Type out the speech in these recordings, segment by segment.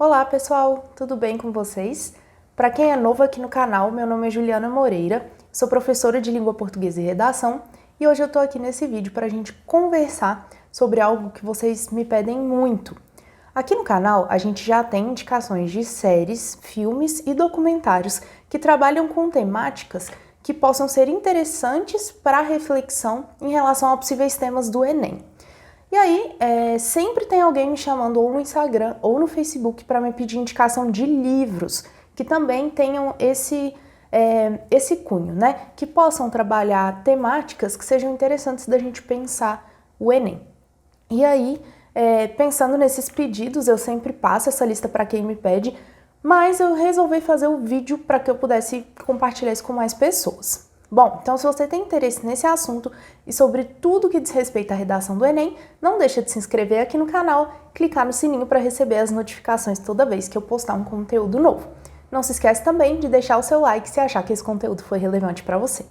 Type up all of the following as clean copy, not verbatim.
Olá pessoal, tudo bem com vocês? Para quem é novo aqui no canal, meu nome é Juliana Moreira, sou professora de Língua Portuguesa e Redação e hoje eu tô aqui nesse vídeo para a gente conversar sobre algo que vocês me pedem muito. Aqui no canal a gente já tem indicações de séries, filmes e documentários que trabalham com temáticas que possam ser interessantes para reflexão em relação a possíveis temas do Enem. E aí, sempre tem alguém me chamando ou no Instagram ou no Facebook para me pedir indicação de livros que também tenham esse cunho, né? Que possam trabalhar temáticas que sejam interessantes da gente pensar o Enem. E aí, pensando nesses pedidos, eu sempre passo essa lista para quem me pede, mas eu resolvi fazer o vídeo para que eu pudesse compartilhar isso com mais pessoas. Bom, então se você tem interesse nesse assunto e sobre tudo que diz respeito à redação do Enem, não deixa de se inscrever aqui no canal, clicar no sininho para receber as notificações toda vez que eu postar um conteúdo novo. Não se esquece também de deixar o seu like se achar que esse conteúdo foi relevante para você.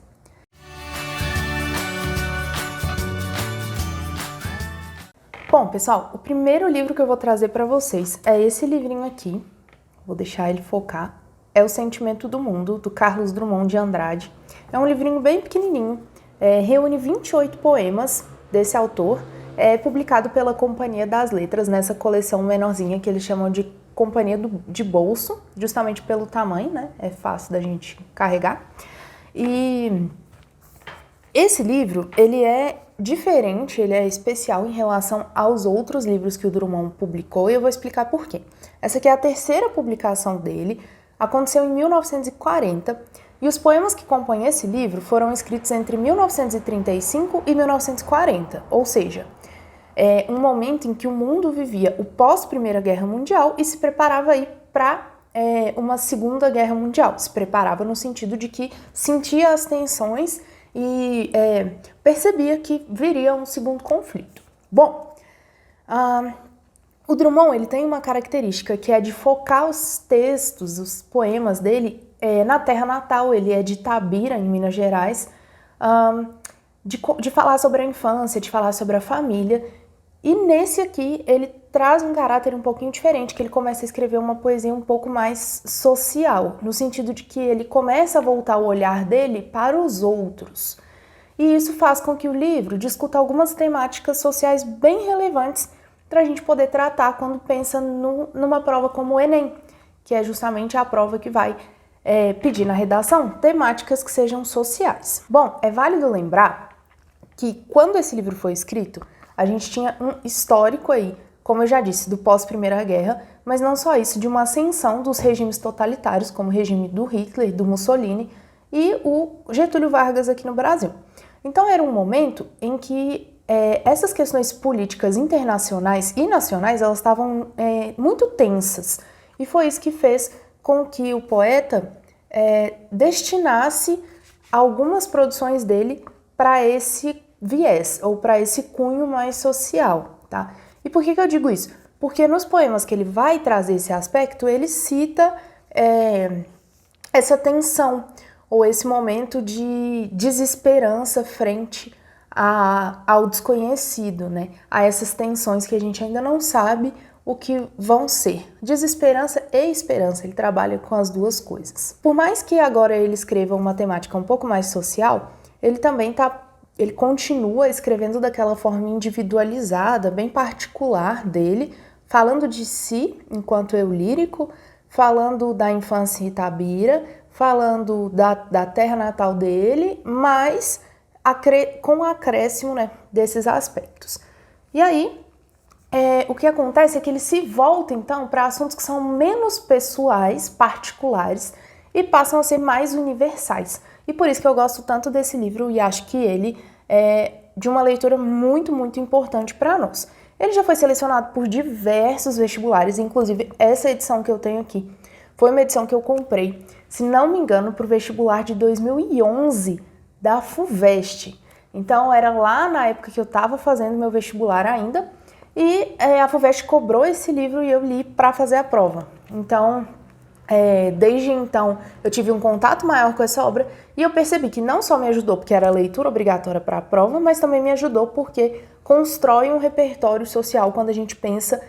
Bom, pessoal, o primeiro livro que eu vou trazer para vocês é esse livrinho aqui, vou deixar ele focar. É O Sentimento do Mundo, do Carlos Drummond de Andrade. É um livrinho bem pequenininho, reúne 28 poemas desse autor, publicado pela Companhia das Letras, nessa coleção menorzinha que eles chamam de Companhia de Bolso, justamente pelo tamanho, né? É fácil da gente carregar. E esse livro, ele é diferente, ele é especial em relação aos outros livros que o Drummond publicou e eu vou explicar por quê. Essa aqui é a terceira publicação dele, aconteceu em 1940 e os poemas que compõem esse livro foram escritos entre 1935 e 1940, ou seja, um momento em que o mundo vivia o pós-Primeira Guerra Mundial e se preparava aí para uma Segunda Guerra Mundial. Se preparava no sentido de que sentia as tensões e percebia que viria um segundo conflito. Bom, o Drummond ele tem uma característica que é de focar os textos, os poemas dele na terra natal. Ele é de Itabira, em Minas Gerais, de falar sobre a infância, de falar sobre a família. E nesse aqui ele traz um caráter um pouquinho diferente, que ele começa a escrever uma poesia um pouco mais social, no sentido de que ele começa a voltar o olhar dele para os outros. E isso faz com que o livro discuta algumas temáticas sociais bem relevantes para a gente poder tratar quando pensa numa prova como o Enem, que é justamente a prova que vai pedir na redação temáticas que sejam sociais. Bom, é válido lembrar que quando esse livro foi escrito, a gente tinha um histórico aí, como eu já disse, do pós-Primeira Guerra, mas não só isso, de uma ascensão dos regimes totalitários, como o regime do Hitler, do Mussolini e o Getúlio Vargas aqui no Brasil. Então era um momento em que essas questões políticas internacionais e nacionais, elas estavam muito tensas. E foi isso que fez com que o poeta destinasse algumas produções dele para esse viés, ou para esse cunho mais social, tá? E por que eu digo isso? Porque nos poemas que ele vai trazer esse aspecto, ele cita essa tensão, ou esse momento de desesperança frente ao desconhecido, né? A essas tensões que a gente ainda não sabe o que vão ser. Desesperança e esperança, ele trabalha com as duas coisas. Por mais que agora ele escreva uma temática um pouco mais social, ele também ele continua escrevendo daquela forma individualizada, bem particular dele, falando de si enquanto eu lírico, falando da infância em Itabira, falando da terra natal dele, mas com o acréscimo, né, desses aspectos. E aí, o que acontece é que ele se volta, então, para assuntos que são menos pessoais, particulares, e passam a ser mais universais. E por isso que eu gosto tanto desse livro e acho que ele é de uma leitura muito, muito importante para nós. Ele já foi selecionado por diversos vestibulares, inclusive essa edição que eu tenho aqui foi uma edição que eu comprei, se não me engano, para o vestibular de 2011 da FUVEST. Então era lá na época que eu estava fazendo meu vestibular ainda, e a FUVEST cobrou esse livro e eu li para fazer a prova. Então, desde então, eu tive um contato maior com essa obra e eu percebi que não só me ajudou porque era leitura obrigatória para a prova, mas também me ajudou porque constrói um repertório social quando a gente pensa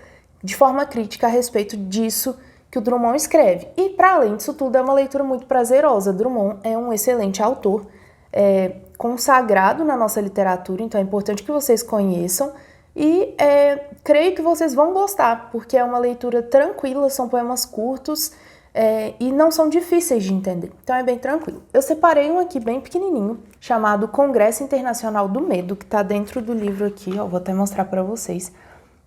de forma crítica a respeito disso que o Drummond escreve. E, para além disso tudo, é uma leitura muito prazerosa. Drummond é um excelente autor, consagrado na nossa literatura, então é importante que vocês conheçam e creio que vocês vão gostar, porque é uma leitura tranquila, são poemas curtos e não são difíceis de entender, então é bem tranquilo. Eu separei um aqui bem pequenininho, chamado Congresso Internacional do Medo, que está dentro do livro aqui, ó, vou até mostrar para vocês.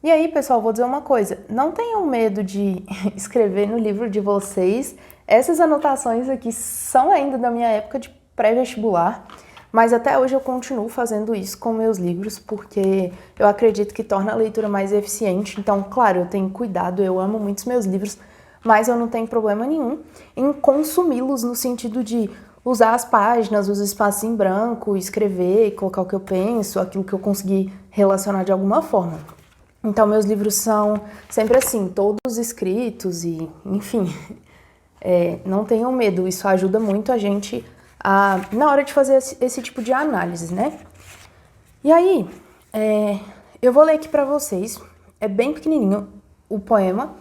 E aí, pessoal, vou dizer uma coisa, não tenham medo de escrever no livro de vocês. Essas anotações aqui são ainda da minha época de pré-vestibular, mas até hoje eu continuo fazendo isso com meus livros, porque eu acredito que torna a leitura mais eficiente. Então, claro, eu tenho cuidado, eu amo muito os meus livros, mas eu não tenho problema nenhum em consumi-los no sentido de usar as páginas, os espaços em branco, escrever, colocar o que eu penso, aquilo que eu consegui relacionar de alguma forma. Então, meus livros são sempre assim, todos escritos e, enfim, não tenham medo, isso ajuda muito a gente na hora de fazer esse tipo de análise, né? E aí, eu vou ler aqui pra vocês, é bem pequenininho o poema,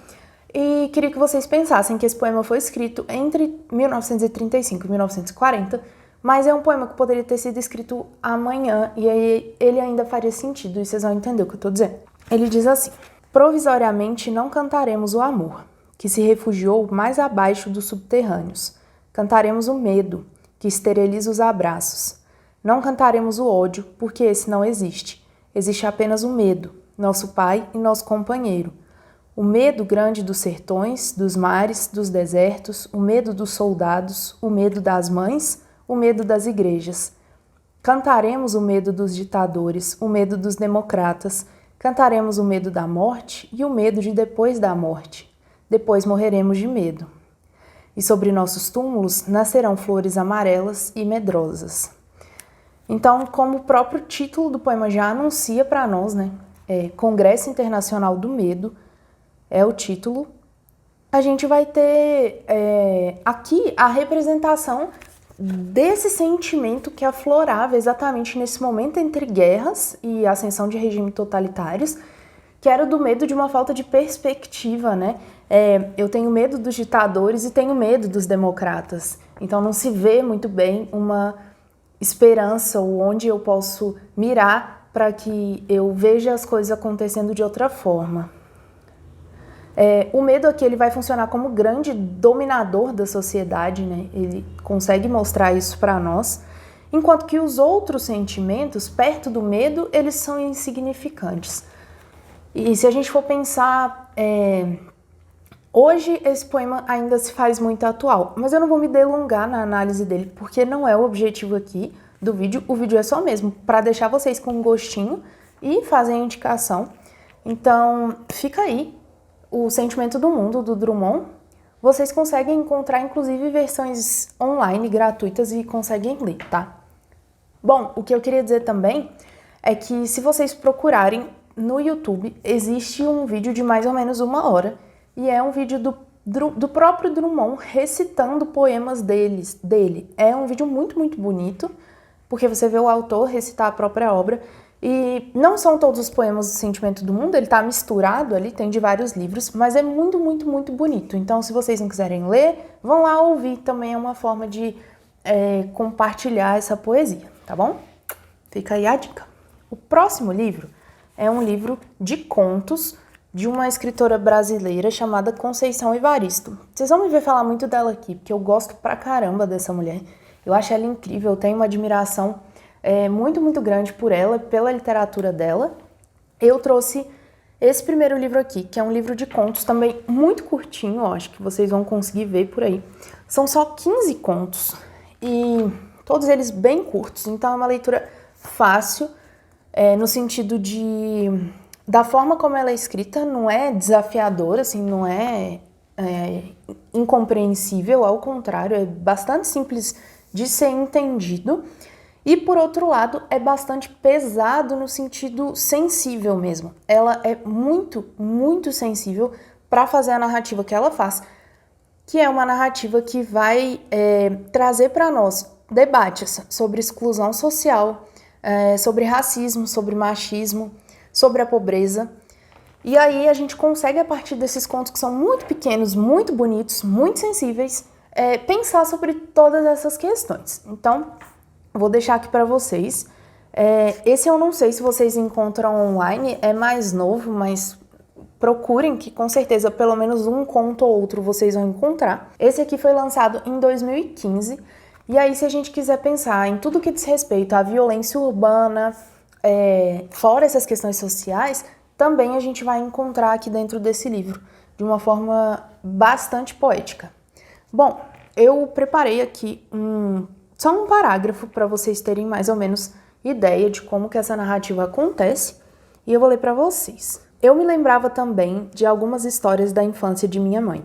e queria que vocês pensassem que esse poema foi escrito entre 1935 e 1940, mas é um poema que poderia ter sido escrito amanhã, e aí ele ainda faria sentido, e vocês vão entender o que eu tô dizendo. Ele diz assim: provisoriamente não cantaremos o amor, que se refugiou mais abaixo dos subterrâneos. Cantaremos o medo, que esteriliza os abraços. Não cantaremos o ódio, porque esse não existe. Existe apenas o medo, nosso pai e nosso companheiro. O medo grande dos sertões, dos mares, dos desertos, o medo dos soldados, o medo das mães, o medo das igrejas. Cantaremos o medo dos ditadores, o medo dos democratas. Cantaremos o medo da morte e o medo de depois da morte. Depois morreremos de medo. E sobre nossos túmulos nascerão flores amarelas e medrosas. Então, como o próprio título do poema já anuncia para nós, né? Congresso Internacional do Medo é o título. A gente vai ter aqui a representação desse sentimento que aflorava exatamente nesse momento entre guerras e ascensão de regimes totalitários, que era do medo de uma falta de perspectiva, né? Eu tenho medo dos ditadores e tenho medo dos democratas. Então não se vê muito bem uma esperança ou onde eu posso mirar para que eu veja as coisas acontecendo de outra forma. O medo aqui ele vai funcionar como grande dominador da sociedade, né? Ele consegue mostrar isso para nós, enquanto que os outros sentimentos, perto do medo, eles são insignificantes. E se a gente for pensar, hoje esse poema ainda se faz muito atual, mas eu não vou me delongar na análise dele, porque não é o objetivo aqui do vídeo. O vídeo é só mesmo para deixar vocês com um gostinho e fazer a indicação. Então, fica aí. O Sentimento do Mundo, do Drummond, vocês conseguem encontrar, inclusive, versões online gratuitas e conseguem ler, tá? Bom, o que eu queria dizer também é que se vocês procurarem no YouTube, existe um vídeo de mais ou menos 1 hora, e é um vídeo do próprio Drummond recitando poemas dele. É um vídeo muito, muito bonito, porque você vê o autor recitar a própria obra. E não são todos os poemas do Sentimento do Mundo, ele tá misturado ali, tem de vários livros, mas é muito, muito, muito bonito. Então, se vocês não quiserem ler, vão lá ouvir, também é uma forma de compartilhar essa poesia, tá bom? Fica aí a dica. O próximo livro é um livro de contos de uma escritora brasileira chamada Conceição Evaristo. Vocês vão me ver falar muito dela aqui, porque eu gosto pra caramba dessa mulher. Eu acho ela incrível, eu tenho uma admiração muito, muito grande por ela, pela literatura dela. Eu trouxe esse primeiro livro aqui, que é um livro de contos também muito curtinho, ó, acho que vocês vão conseguir ver por aí. São só 15 contos e todos eles bem curtos, então é uma leitura fácil, no sentido da forma como ela é escrita, não é desafiadora, assim, não é incompreensível, ao contrário, é bastante simples de ser entendido. E, por outro lado, é bastante pesado no sentido sensível mesmo. Ela é muito, muito sensível para fazer a narrativa que ela faz, que é uma narrativa que vai trazer para nós debates sobre exclusão social, sobre racismo, sobre machismo, sobre a pobreza. E aí a gente consegue, a partir desses contos que são muito pequenos, muito bonitos, muito sensíveis, pensar sobre todas essas questões. Então, vou deixar aqui para vocês. Esse eu não sei se vocês encontram online, é mais novo, mas procurem que com certeza pelo menos um conto ou outro vocês vão encontrar. Esse aqui foi lançado em 2015, e aí se a gente quiser pensar em tudo que diz respeito à violência urbana, fora essas questões sociais, também a gente vai encontrar aqui dentro desse livro, de uma forma bastante poética. Bom, eu preparei aqui só um parágrafo para vocês terem mais ou menos ideia de como que essa narrativa acontece, e eu vou ler para vocês. Eu me lembrava também de algumas histórias da infância de minha mãe.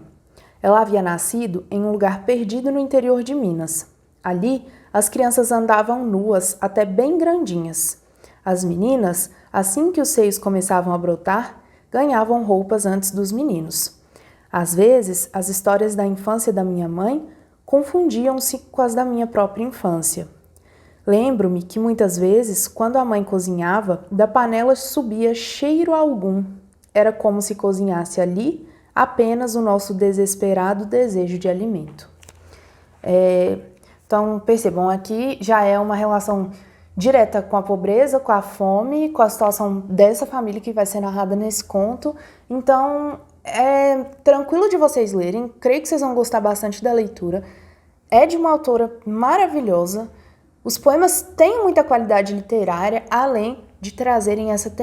Ela havia nascido em um lugar perdido no interior de Minas. Ali, as crianças andavam nuas até bem grandinhas. As meninas, assim que os seios começavam a brotar, ganhavam roupas antes dos meninos. Às vezes, as histórias da infância da minha mãe confundiam-se com as da minha própria infância. Lembro-me que muitas vezes, quando a mãe cozinhava, da panela subia cheiro algum. Era como se cozinhasse ali apenas o nosso desesperado desejo de alimento. Então, percebam, aqui já é uma relação direta com a pobreza, com a fome, com a situação dessa família que vai ser narrada nesse conto. Então, é tranquilo de vocês lerem, creio que vocês vão gostar bastante da leitura. É de uma autora maravilhosa. Os poemas têm muita qualidade literária, além de trazerem essas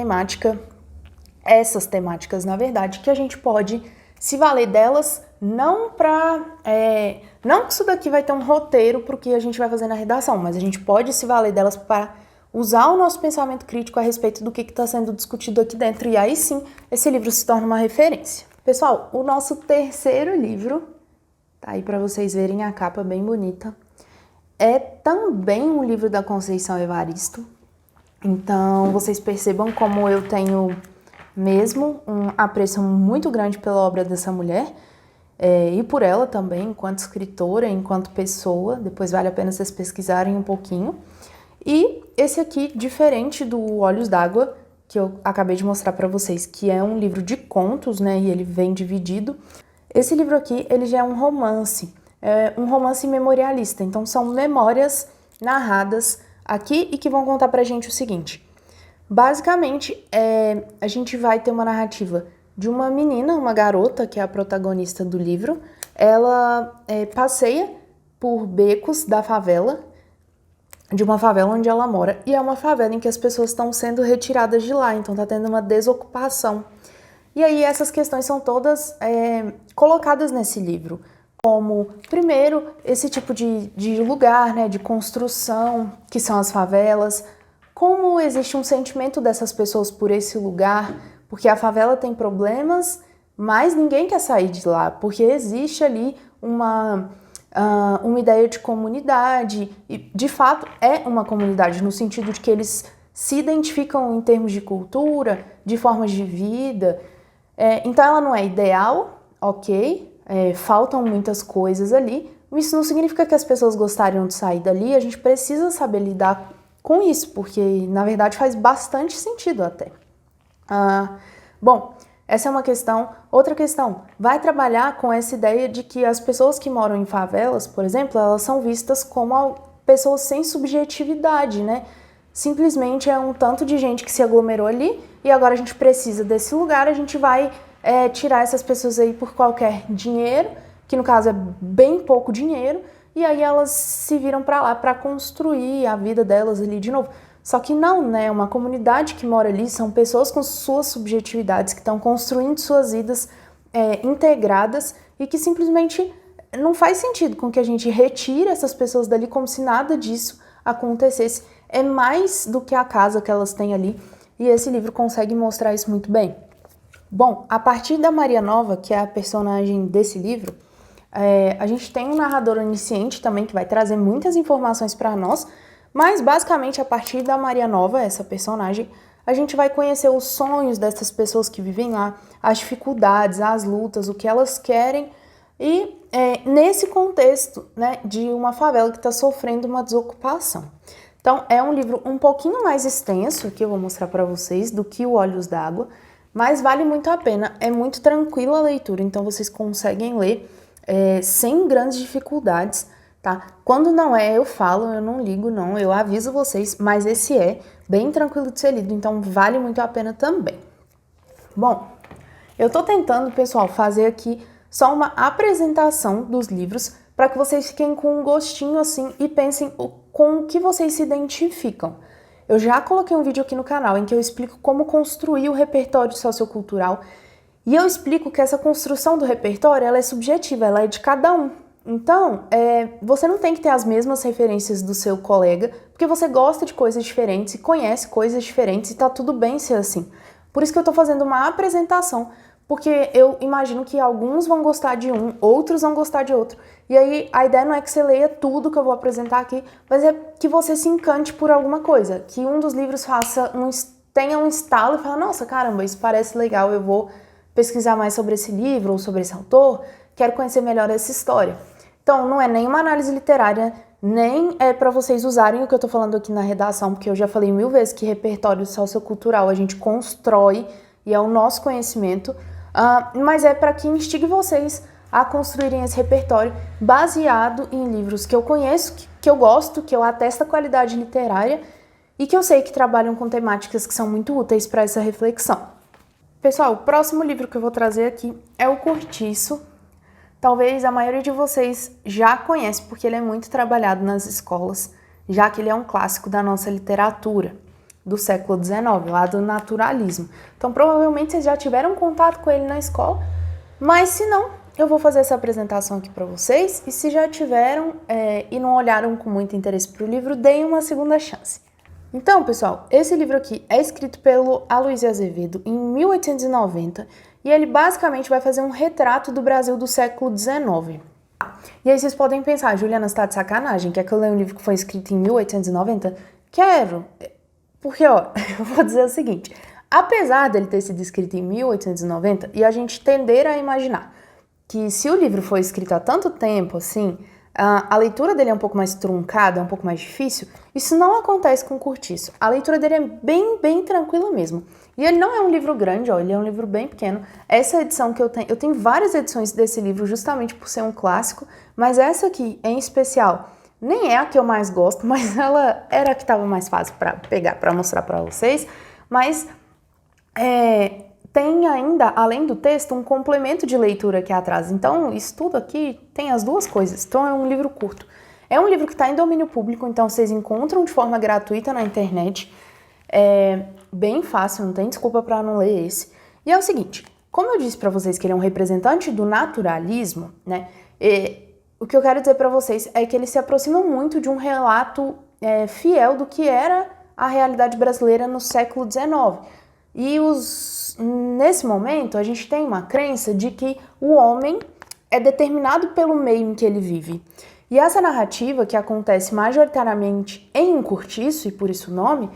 temáticas, na verdade, que a gente pode se valer delas, não que isso daqui vai ter um roteiro para o que a gente vai fazer na redação, mas a gente pode se valer delas para usar o nosso pensamento crítico a respeito do que está sendo discutido aqui dentro, e aí sim, esse livro se torna uma referência. Pessoal, o nosso terceiro livro, tá aí para vocês verem a capa bem bonita, é também um livro da Conceição Evaristo. Então, vocês percebam como eu tenho mesmo um apreço muito grande pela obra dessa mulher, e por ela também, enquanto escritora, enquanto pessoa. Depois vale a pena vocês pesquisarem um pouquinho. E esse aqui, diferente do Olhos d'Água, que eu acabei de mostrar para vocês, que é um livro de contos, né, e ele vem dividido. Esse livro aqui, ele já é um romance memorialista. Então, são memórias narradas aqui e que vão contar pra gente o seguinte. Basicamente, a gente vai ter uma narrativa de uma menina, uma garota, que é a protagonista do livro. Ela passeia por becos da favela, de uma favela onde ela mora, e é uma favela em que as pessoas estão sendo retiradas de lá, então tá tendo uma desocupação. E aí essas questões são todas colocadas nesse livro, como, primeiro, esse tipo de lugar, né, de construção, que são as favelas, como existe um sentimento dessas pessoas por esse lugar, porque a favela tem problemas, mas ninguém quer sair de lá, porque existe ali uma ideia de comunidade, e de fato é uma comunidade, no sentido de que eles se identificam em termos de cultura, de formas de vida. Então ela não é ideal, ok, faltam muitas coisas ali, isso não significa que as pessoas gostariam de sair dali, a gente precisa saber lidar com isso, porque na verdade faz bastante sentido até. Bom, essa é uma questão. Outra questão, vai trabalhar com essa ideia de que as pessoas que moram em favelas, por exemplo, elas são vistas como pessoas sem subjetividade, né? Simplesmente é um tanto de gente que se aglomerou ali e agora a gente precisa desse lugar, a gente vai tirar essas pessoas aí por qualquer dinheiro, que no caso é bem pouco dinheiro, e aí elas se viram para lá para construir a vida delas ali de novo. Só que não, né? Uma comunidade que mora ali são pessoas com suas subjetividades, que estão construindo suas vidas integradas e que simplesmente não faz sentido com que a gente retire essas pessoas dali como se nada disso acontecesse. É mais do que a casa que elas têm ali, e esse livro consegue mostrar isso muito bem. Bom, a partir da Maria Nova, que é a personagem desse livro, a gente tem um narrador onisciente também que vai trazer muitas informações para nós, mas basicamente a partir da Maria Nova, essa personagem, a gente vai conhecer os sonhos dessas pessoas que vivem lá, as dificuldades, as lutas, o que elas querem, e nesse contexto, né, de uma favela que está sofrendo uma desocupação. Então é um livro um pouquinho mais extenso, que eu vou mostrar para vocês, do que o Olhos d'Água, mas vale muito a pena, é muito tranquila a leitura, então vocês conseguem ler sem grandes dificuldades, tá? Quando não é, eu falo, eu não ligo não, eu aviso vocês, mas esse é bem tranquilo de ser lido, então vale muito a pena também. Bom, eu tô tentando, pessoal, fazer aqui só uma apresentação dos livros para que vocês fiquem com um gostinho assim e pensem com o que vocês se identificam. Eu já coloquei um vídeo aqui no canal em que eu explico como construir o repertório sociocultural e eu explico que essa construção do repertório ela é subjetiva, ela é de cada um. Então, você não tem que ter as mesmas referências do seu colega, porque você gosta de coisas diferentes e conhece coisas diferentes e tá tudo bem ser assim. Por isso que eu tô fazendo uma apresentação, porque eu imagino que alguns vão gostar de um, outros vão gostar de outro. E aí, a ideia não é que você leia tudo que eu vou apresentar aqui, mas é que você se encante por alguma coisa, que um dos livros tenha um estalo e fala, nossa, caramba, isso parece legal, eu vou pesquisar mais sobre esse livro ou sobre esse autor, quero conhecer melhor essa história. Então, não é nenhuma análise literária, nem é para vocês usarem o que eu tô falando aqui na redação, porque eu já falei 1000 vezes que repertório sociocultural a gente constrói e é o nosso conhecimento, mas é para que instigue vocês a construírem esse repertório baseado em livros que eu conheço, que eu gosto, que eu atesto a qualidade literária e que eu sei que trabalham com temáticas que são muito úteis para essa reflexão. Pessoal, o próximo livro que eu vou trazer aqui é O Cortiço. Talvez a maioria de vocês já conhece, porque ele é muito trabalhado nas escolas, já que ele é um clássico da nossa literatura do século XIX, lá do naturalismo. Então, provavelmente vocês já tiveram contato com ele na escola, mas se não, eu vou fazer essa apresentação aqui para vocês, e se já tiveram e não olharam com muito interesse para o livro, deem uma segunda chance. Então, pessoal, esse livro aqui é escrito pelo Aloysio Azevedo em 1890, e ele basicamente vai fazer um retrato do Brasil do século XIX. E aí vocês podem pensar, Juliana, você tá de sacanagem? Quer que eu leia um livro que foi escrito em 1890? Quero! Porque, ó, eu vou dizer o seguinte, apesar dele ter sido escrito em 1890, e a gente tender a imaginar que se o livro foi escrito há tanto tempo assim, a leitura dele é um pouco mais truncada, é um pouco mais difícil, isso não acontece com o Cortiço. A leitura dele é bem tranquila mesmo. E ele não é um livro grande, ó, ele é um livro bem pequeno. Essa edição que eu tenho várias edições desse livro justamente por ser um clássico, mas essa aqui em especial nem é a que eu mais gosto, mas ela era a que estava mais fácil para pegar, para mostrar para vocês. Mas tem ainda, além do texto, um complemento de leitura aqui atrás. Então, isso tudo aqui tem as duas coisas. Então, é um livro curto. É um livro que está em domínio público, então vocês encontram de forma gratuita na internet. É bem fácil, não tem desculpa para não ler esse. E é o seguinte, como eu disse para vocês que ele é um representante do naturalismo, né? O que eu quero dizer para vocês é que ele se aproxima muito de um relato fiel do que era a realidade brasileira no século XIX. E nesse momento a gente tem uma crença de que o homem é determinado pelo meio em que ele vive. E essa narrativa, que acontece majoritariamente em Um Cortiço, e por isso o nome,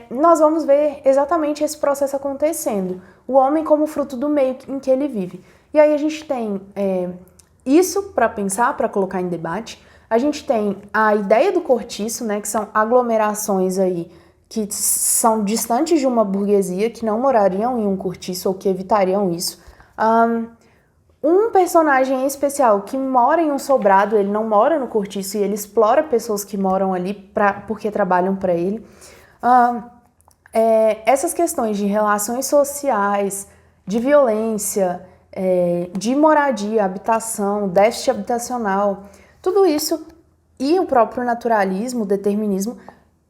nós vamos ver exatamente esse processo acontecendo. O homem como fruto do meio em que ele vive. E aí a gente tem isso para pensar, para colocar em debate. A gente tem a ideia do cortiço, né, que são aglomerações aí que são distantes de uma burguesia, que não morariam em um cortiço ou que evitariam isso. Um personagem especial que mora em um sobrado, ele não mora no cortiço e ele explora pessoas que moram ali porque trabalham para ele. Essas questões de relações sociais, de violência, de moradia, habitação, déficit habitacional, tudo isso e o próprio naturalismo, o determinismo,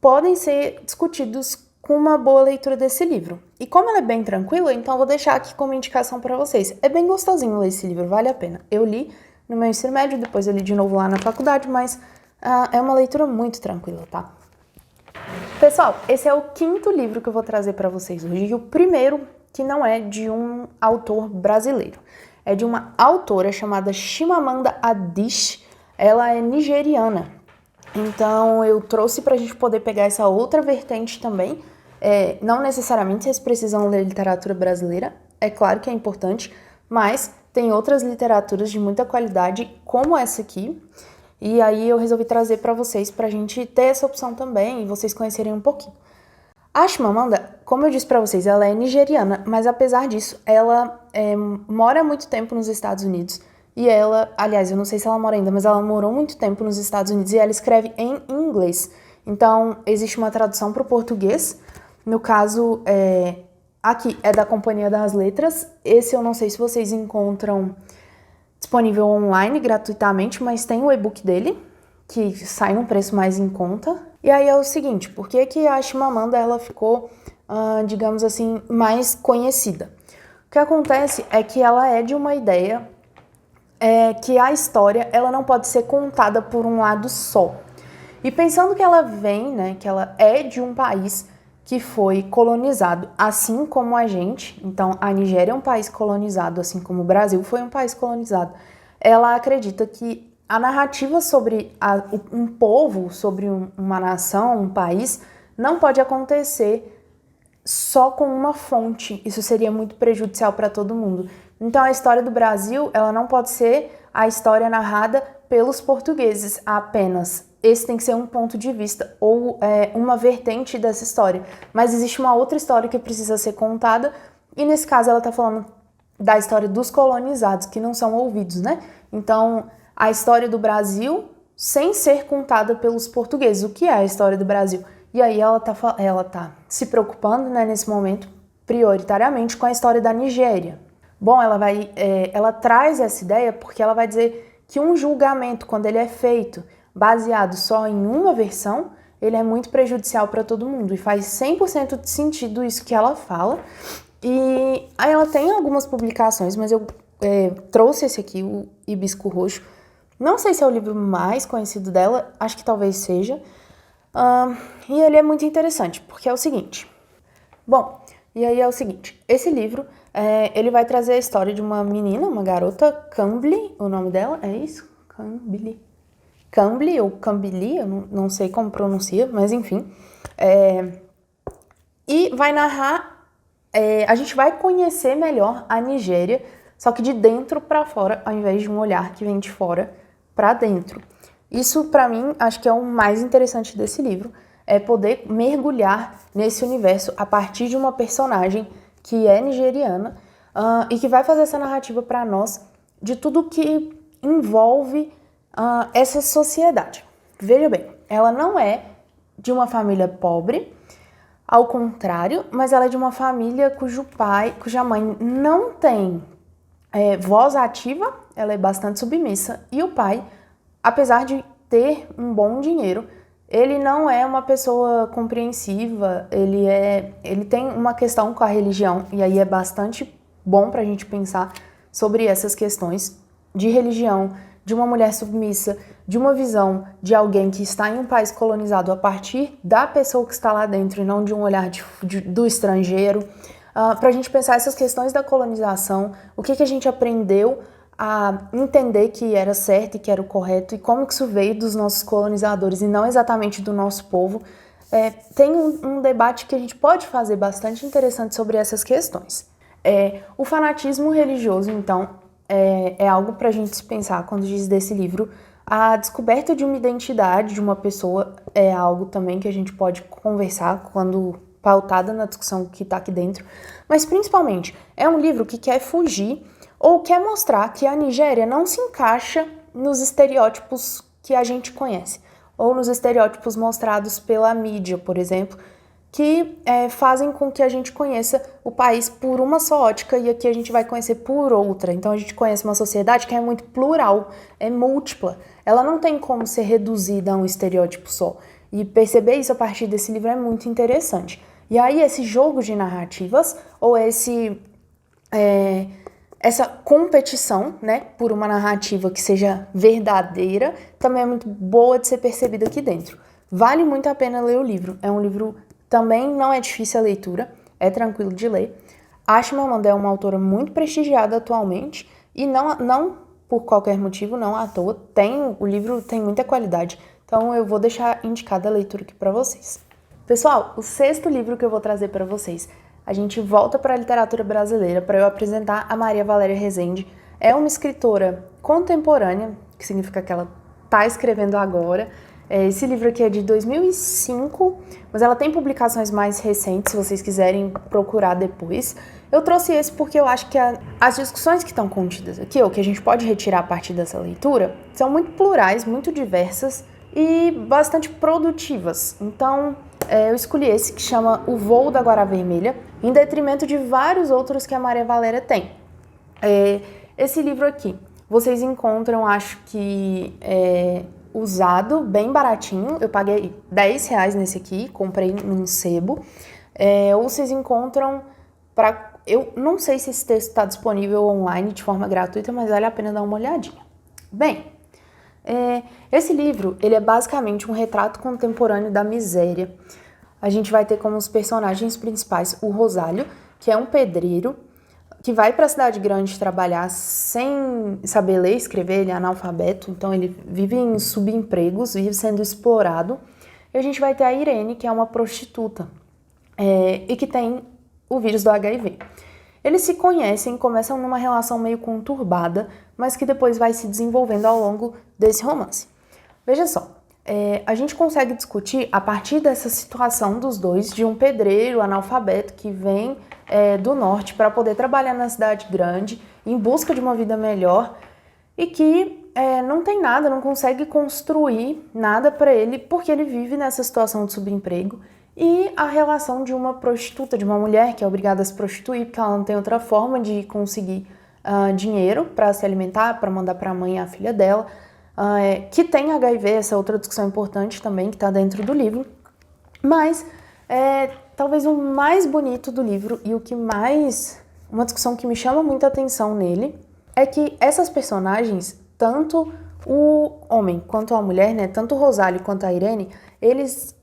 podem ser discutidos com uma boa leitura desse livro. E como ela é bem tranquila, então eu vou deixar aqui como indicação para vocês. É bem gostosinho ler esse livro, vale a pena. Eu li no meu ensino médio, depois eu li de novo lá na faculdade, mas é uma leitura muito tranquila, tá? Pessoal, esse é o 5º livro que eu vou trazer para vocês hoje, e o primeiro que não é de um autor brasileiro. É de uma autora chamada Chimamanda Adichie, ela é nigeriana. Então eu trouxe para a gente poder pegar essa outra vertente também. Não necessariamente vocês precisam ler literatura brasileira, é claro que é importante, mas tem outras literaturas de muita qualidade como essa aqui. E aí eu resolvi trazer para vocês, para a gente ter essa opção também e vocês conhecerem um pouquinho. A Chimamanda, como eu disse pra vocês, ela é nigeriana, mas apesar disso, ela mora muito tempo nos Estados Unidos. E ela, aliás, eu não sei se ela mora ainda, mas ela morou muito tempo nos Estados Unidos e ela escreve em inglês. Então, existe uma tradução para o português. No caso, aqui é da Companhia das Letras. Esse eu não sei se vocês encontram disponível online gratuitamente, mas tem o e-book dele, que sai num preço mais em conta. E aí é o seguinte, por que que a Chimamanda ela ficou, digamos assim, mais conhecida? O que acontece é que ela é de uma ideia que a história ela não pode ser contada por um lado só. E pensando que ela vem, né, que ela é de um país que foi colonizado, assim como a gente, então a Nigéria é um país colonizado, assim como o Brasil foi um país colonizado, ela acredita que a narrativa sobre um povo, sobre uma nação, um país, não pode acontecer só com uma fonte. Isso seria muito prejudicial para todo mundo. Então a história do Brasil, ela não pode ser a história narrada pelos portugueses apenas. Esse tem que ser um ponto de vista ou uma vertente dessa história. Mas existe uma outra história que precisa ser contada e nesse caso ela está falando da história dos colonizados, que não são ouvidos, né? Então a história do Brasil sem ser contada pelos portugueses. O que é a história do Brasil? E aí ela tá se preocupando, né, nesse momento, prioritariamente com a história da Nigéria. Bom, ela traz essa ideia porque ela vai dizer que um julgamento, quando ele é feito baseado só em uma versão, ele é muito prejudicial para todo mundo. E faz 100% de sentido isso que ela fala. E aí ela tem algumas publicações, mas eu trouxe esse aqui, o Hibisco Roxo. Não sei se é o livro mais conhecido dela, acho que talvez seja. E ele é muito interessante, porque é o seguinte. Bom, e aí é o seguinte, esse livro, ele vai trazer a história de uma menina, uma garota, Cambly, o nome dela, é isso? Cambly ou Cambly, eu não sei como pronuncia, mas enfim. E vai narrar, a gente vai conhecer melhor a Nigéria, só que de dentro para fora, ao invés de um olhar que vem de fora para dentro. Isso, para mim, acho que é o mais interessante desse livro, é poder mergulhar nesse universo a partir de uma personagem que é nigeriana e que vai fazer essa narrativa para nós de tudo que envolve essa sociedade. Veja bem, ela não é de uma família pobre, ao contrário, mas ela é de uma família cuja mãe não tem voz ativa, ela é bastante submissa, e o pai, apesar de ter um bom dinheiro, ele não é uma pessoa compreensiva, ele tem uma questão com a religião, e aí é bastante bom pra gente pensar sobre essas questões de religião, de uma mulher submissa, de uma visão de alguém que está em um país colonizado a partir da pessoa que está lá dentro e não de um olhar do estrangeiro, pra gente pensar essas questões da colonização, o que a gente aprendeu a entender que era certo e que era o correto e como que isso veio dos nossos colonizadores e não exatamente do nosso povo. Tem um debate que a gente pode fazer bastante interessante sobre essas questões. O fanatismo religioso, então, é algo para a gente se pensar quando diz desse livro. A descoberta de uma identidade de uma pessoa é algo também que a gente pode conversar quando pautada na discussão que está aqui dentro. Mas, principalmente, é um livro que quer fugir ou quer mostrar que a Nigéria não se encaixa nos estereótipos que a gente conhece, ou nos estereótipos mostrados pela mídia, por exemplo, que fazem com que a gente conheça o país por uma só ótica e aqui a gente vai conhecer por outra. Então a gente conhece uma sociedade que é muito plural, é múltipla. Ela não tem como ser reduzida a um estereótipo só. E perceber isso a partir desse livro é muito interessante. E aí esse jogo de narrativas, ou essa competição, né, por uma narrativa que seja verdadeira, também é muito boa de ser percebida aqui dentro. Vale muito a pena ler o livro. É um livro também não é difícil a leitura, é tranquilo de ler. A Chimamanda é uma autora muito prestigiada atualmente e não por qualquer motivo, não à toa. O livro tem muita qualidade, então eu vou deixar indicada a leitura aqui para vocês. Pessoal, o 6º livro que eu vou trazer para vocês, a gente volta para a literatura brasileira para eu apresentar a Maria Valéria Rezende. É uma escritora contemporânea, que significa que ela está escrevendo agora. Esse livro aqui é de 2005, mas ela tem publicações mais recentes, se vocês quiserem procurar depois. Eu trouxe esse porque eu acho que as discussões que estão contidas aqui, ou que a gente pode retirar a partir dessa leitura, são muito plurais, muito diversas e bastante produtivas. Então, eu escolhi esse que chama O Voo da Guará Vermelha, em detrimento de vários outros que a Maria Valéria tem. Esse livro aqui, vocês encontram, acho que usado, bem baratinho. Eu paguei R$10 nesse aqui, comprei num sebo. Ou vocês encontram eu não sei se esse texto está disponível online de forma gratuita, mas vale a pena dar uma olhadinha. Bem, esse livro, ele é basicamente um retrato contemporâneo da miséria. A gente vai ter como os personagens principais o Rosálio, que é um pedreiro, que vai para a cidade grande trabalhar sem saber ler e escrever, ele é analfabeto, então ele vive em subempregos, vive sendo explorado. E a gente vai ter a Irene, que é uma prostituta, e que tem o vírus do HIV. Eles se conhecem, começam numa relação meio conturbada, mas que depois vai se desenvolvendo ao longo desse romance. Veja só, a gente consegue discutir a partir dessa situação dos dois, de um pedreiro analfabeto que vem do norte para poder trabalhar na cidade grande, em busca de uma vida melhor, e que não tem nada, não consegue construir nada para ele, porque ele vive nessa situação de subemprego, e a relação de uma prostituta, de uma mulher que é obrigada a se prostituir, porque ela não tem outra forma de conseguir dinheiro para se alimentar, para mandar para a mãe e a filha dela, que tem HIV, essa outra discussão importante também, que está dentro do livro. Mas talvez o mais bonito do livro e uma discussão que me chama muita atenção nele, é que essas personagens, tanto o homem quanto a mulher, né, tanto o Rosálio quanto a Irene, eles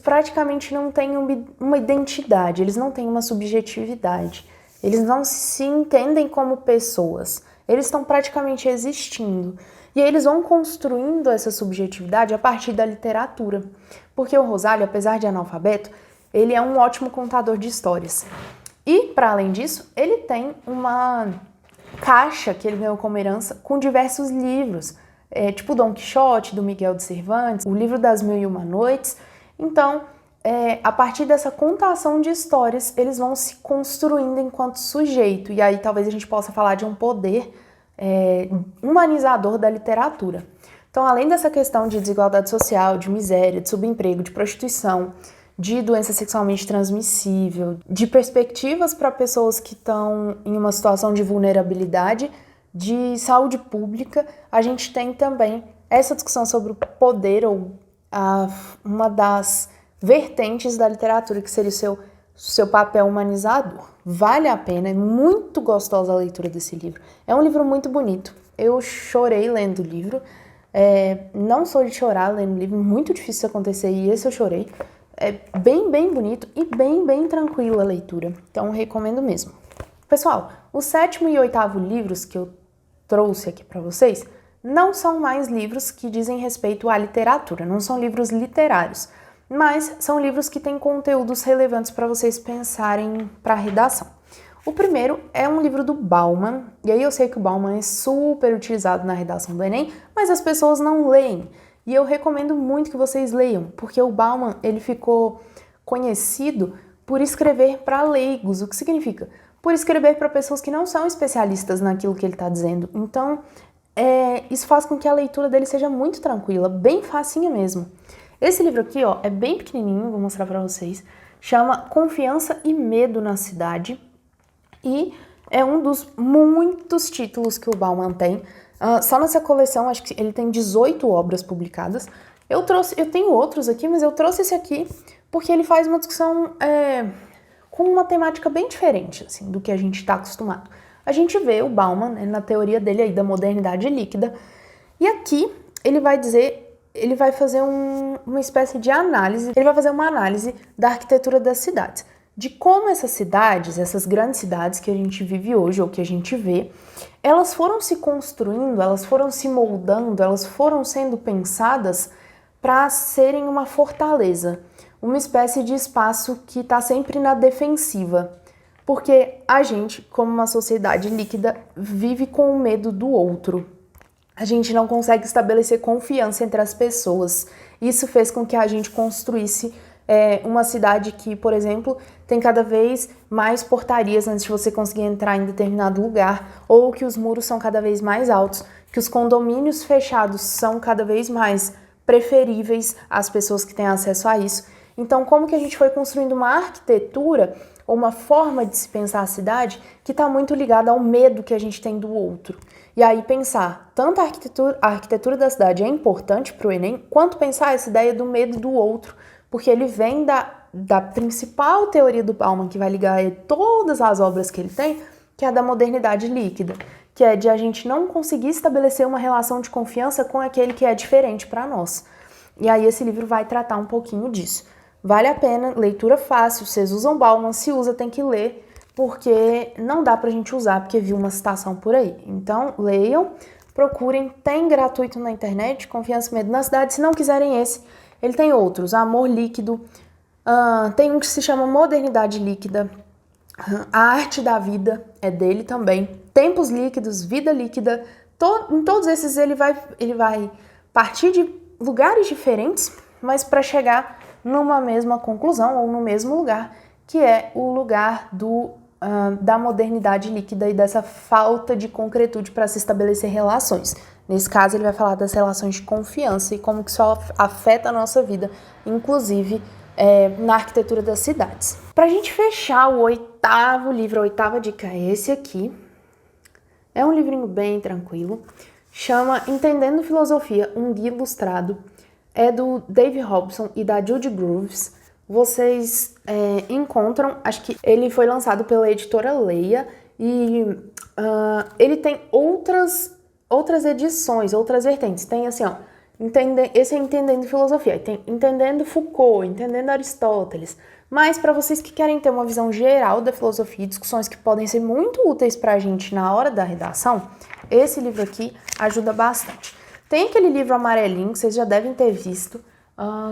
praticamente não têm uma identidade, eles não têm uma subjetividade, eles não se entendem como pessoas, eles estão praticamente existindo. E aí eles vão construindo essa subjetividade a partir da literatura, porque o Rosálio, apesar de analfabeto, ele é um ótimo contador de histórias. E, para além disso, ele tem uma caixa que ele ganhou como herança com diversos livros, tipo Dom Quixote, do Miguel de Cervantes, o livro das Mil e Uma Noites. Então, a partir dessa contação de histórias, eles vão se construindo enquanto sujeito. E aí talvez a gente possa falar de um poder humanizador da literatura. Então, além dessa questão de desigualdade social, de miséria, de subemprego, de prostituição, de doença sexualmente transmissível, de perspectivas para pessoas que estão em uma situação de vulnerabilidade, de saúde pública, a gente tem também essa discussão sobre o poder ou uma das vertentes da literatura, que seria o seu papel humanizador. Vale a pena, é muito gostosa a leitura desse livro. É um livro muito bonito. Eu chorei lendo o livro. Não sou de chorar lendo livro, muito difícil acontecer, e esse eu chorei. É bem, bem bonito e bem, bem tranquila a leitura. Então, recomendo mesmo. Pessoal, o 7º e 8º livros que eu trouxe aqui para vocês não são mais livros que dizem respeito à literatura, não são livros literários, mas são livros que têm conteúdos relevantes para vocês pensarem para a redação. O primeiro é um livro do Bauman, e aí eu sei que o Bauman é super utilizado na redação do Enem, mas as pessoas não leem, e eu recomendo muito que vocês leiam, porque o Bauman, ele ficou conhecido por escrever para leigos. O que significa? Por escrever para pessoas que não são especialistas naquilo que ele está dizendo. Então, isso faz com que a leitura dele seja muito tranquila, bem facinha mesmo. Esse livro aqui, ó, é bem pequenininho, vou mostrar para vocês. Chama Confiança e Medo na Cidade. E é um dos muitos títulos que o Bauman tem. Só nessa coleção, acho que ele tem 18 obras publicadas. Eu tenho outros aqui, mas eu trouxe esse aqui porque ele faz uma discussão com uma temática bem diferente, assim, do que a gente está acostumado. A gente vê o Bauman, né, na teoria dele aí da modernidade líquida, e aqui ele vai fazer uma espécie de análise, ele vai fazer uma análise da arquitetura das cidades, de como essas cidades, essas grandes cidades que a gente vive hoje, ou que a gente vê, elas foram se construindo, elas foram se moldando, elas foram sendo pensadas para serem uma fortaleza, uma espécie de espaço que está sempre na defensiva. Porque a gente, como uma sociedade líquida, vive com o medo do outro. a gente não consegue estabelecer confiança entre as pessoas. Isso fez com que a gente construísse uma cidade que, por exemplo, tem cada vez mais portarias antes de você conseguir entrar em determinado lugar, ou que os muros são cada vez mais altos, que os condomínios fechados são cada vez mais preferíveis às pessoas que têm acesso a isso. Então, como que a gente foi construindo uma arquitetura ou uma forma de se pensar a cidade que está muito ligada ao medo que a gente tem do outro? E aí pensar, tanto a arquitetura da cidade é importante para o Enem, quanto pensar essa ideia do medo do outro, porque ele vem da principal teoria do Bauman, que vai ligar todas as obras que ele tem, que é a da modernidade líquida, que é de a gente não conseguir estabelecer uma relação de confiança com aquele que é diferente para nós. E aí esse livro vai tratar um pouquinho disso. Vale a pena, leitura fácil, vocês usam Bauman, se usa tem que ler, porque não dá pra gente usar, porque viu uma citação por aí. Então, leiam, procurem, tem gratuito na internet, Confiança e Medo na Cidade. Se não quiserem esse, ele tem outros, Amor Líquido, tem um que se chama Modernidade Líquida, A Arte da Vida é dele também, Tempos Líquidos, Vida Líquida, em todos esses ele vai partir de lugares diferentes, mas para chegar numa mesma conclusão ou no mesmo lugar, que é o lugar da modernidade líquida e dessa falta de concretude para se estabelecer relações. Nesse caso, ele vai falar das relações de confiança e como que isso afeta a nossa vida, inclusive na arquitetura das cidades. Para a gente fechar o oitavo livro, a oitava dica é esse aqui. É um livrinho bem tranquilo. Chama Entendendo Filosofia, um guia ilustrado. É do Dave Robson e da Judy Grooves. Vocês encontram, acho que ele foi lançado pela editora Leia e ele tem outras edições, outras vertentes. Tem assim, ó, esse é Entendendo Filosofia, tem Entendendo Foucault, Entendendo Aristóteles. Mas para vocês que querem ter uma visão geral da filosofia e discussões que podem ser muito úteis para a gente na hora da redação, esse livro aqui ajuda bastante. Tem aquele livro amarelinho que vocês já devem ter visto,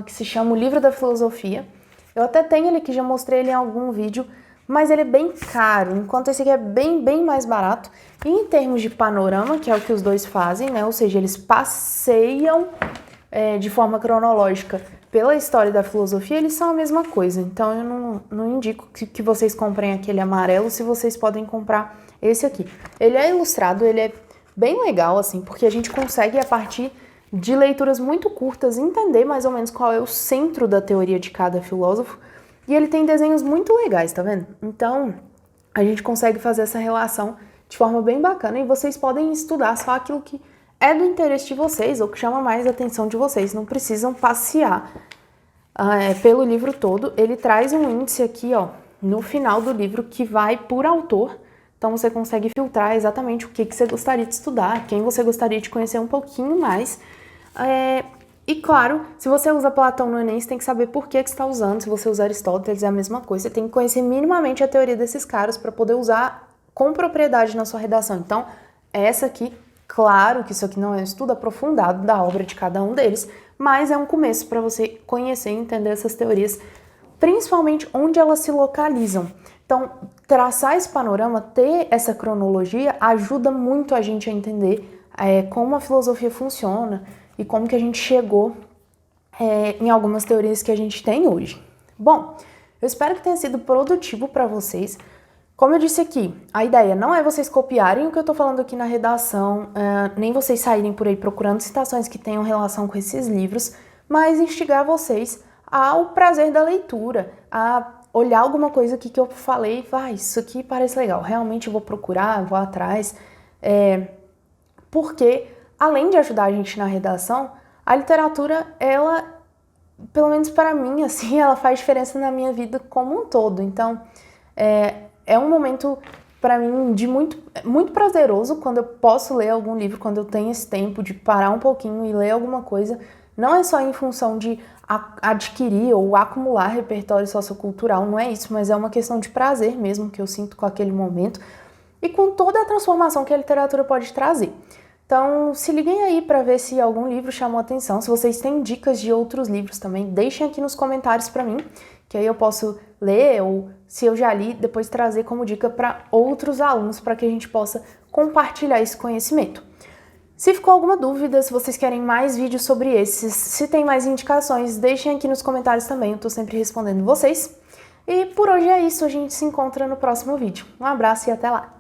que se chama O Livro da Filosofia. Eu até tenho ele aqui, já mostrei ele em algum vídeo, mas ele é bem caro, enquanto esse aqui é bem mais barato. E em termos de panorama, que é o que os dois fazem, né? Ou seja, eles passeiam de forma cronológica pela história da filosofia, eles são a mesma coisa. Então eu não indico que vocês comprem aquele amarelo se vocês podem comprar esse aqui. Ele é ilustrado, ele é bem legal, assim, porque a gente consegue, a partir de leituras muito curtas, entender mais ou menos qual é o centro da teoria de cada filósofo. E ele tem desenhos muito legais, tá vendo? Então, a gente consegue fazer essa relação de forma bem bacana e vocês podem estudar só aquilo que é do interesse de vocês ou que chama mais a atenção de vocês. Não precisam passear pelo livro todo. Ele traz um índice aqui, ó, no final do livro que vai por autor. Então você consegue filtrar exatamente o que você gostaria de estudar, quem você gostaria de conhecer um pouquinho mais. E claro, se você usa Platão no Enem, você tem que saber por que você está usando. Se você usar Aristóteles, é a mesma coisa. Você tem que conhecer minimamente a teoria desses caras para poder usar com propriedade na sua redação. Então, essa aqui, claro que isso aqui não é um estudo aprofundado da obra de cada um deles, mas é um começo para você conhecer e entender essas teorias, principalmente onde elas se localizam. Então, traçar esse panorama, ter essa cronologia, ajuda muito a gente a entender como a filosofia funciona e como que a gente chegou em algumas teorias que a gente tem hoje. Bom, eu espero que tenha sido produtivo para vocês. Como eu disse aqui, a ideia não é vocês copiarem o que eu estou falando aqui na redação, nem vocês saírem por aí procurando citações que tenham relação com esses livros, mas instigar vocês ao prazer da leitura, a olhar alguma coisa aqui que eu falei, isso aqui parece legal, realmente eu vou procurar, vou atrás, porque além de ajudar a gente na redação, a literatura, ela, pelo menos para mim, assim, ela faz diferença na minha vida como um todo. Então, é um momento para mim de muito prazeroso quando eu posso ler algum livro, quando eu tenho esse tempo de parar um pouquinho e ler alguma coisa. Não é só em função de adquirir ou acumular repertório sociocultural, não é isso, mas é uma questão de prazer mesmo que eu sinto com aquele momento e com toda a transformação que a literatura pode trazer. Então, se liguem aí para ver se algum livro chamou atenção. Se vocês têm dicas de outros livros também, deixem aqui nos comentários para mim, que aí eu posso ler ou, se eu já li, depois trazer como dica para outros alunos para que a gente possa compartilhar esse conhecimento. Se ficou alguma dúvida, se vocês querem mais vídeos sobre esses, se tem mais indicações, deixem aqui nos comentários também, eu tô sempre respondendo vocês. E por hoje é isso, a gente se encontra no próximo vídeo. Um abraço e até lá!